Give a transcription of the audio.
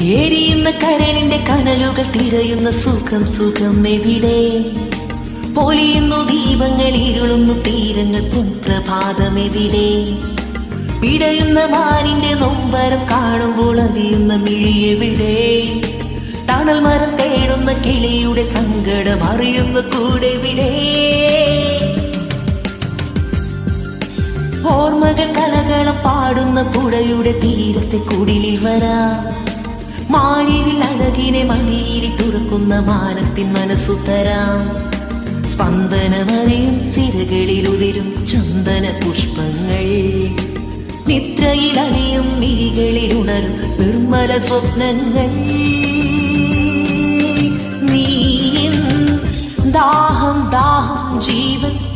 എരിയുന്ന കരളിന്റെ കനലുകൾ തിരയുന്ന സുഖം സുഖം എവിടെ? പൊലിയുന്നു ദീപങ്ങൾ, ഇരുളുന്നു തീരങ്ങൾ, പ്രഭാതം എവിടെ? പിടയുന്ന മാനിന്റെ നൊമ്പരം കാണുമ്പോൾ അറിയുന്ന മിഴിയെവിടെ? തണൽ മരം തേടുന്ന കിളിയുടെ സങ്കടം അറിയുന്ന കൂടെവിടെ? ഓർമ്മകൾ കലകളം പാടുന്ന പുഴയുടെ തീരത്തെ കുടിലിൽ വരാം. മാരിവിൽ അഴകിനെ മടിയിൽ തുറക്കുന്ന മാനത്തിൻ മനസ്സു തരാം. സ്പന്ദനമറിയും സിരകളിൽ ഉതിരും ചന്ദന പുഷ്പങ്ങൾ, നിദ്രയിൽ അലിയും മിഴികളിൽ ഉണരും നിർമ്മല സ്വപ്നങ്ങൾ. നീ ദാഹം ദാഹം ജീവൻ